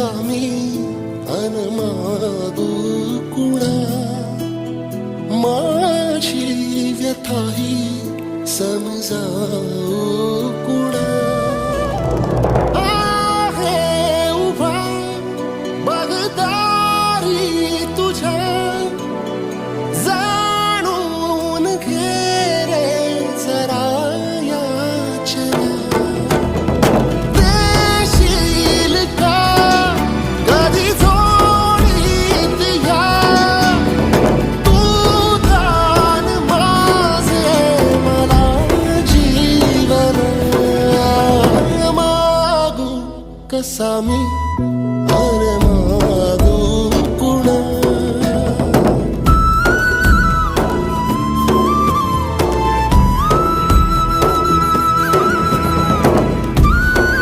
कसा मी अनमागू कुणा, माझी व्यथाही समजावू कुणा. आहे उभा बगदारी तुझ्या, जाणून घे रे जरा याचना. देशील का कधी जोडीत या, तू दान माझे मला जीवन. मागू कसा मी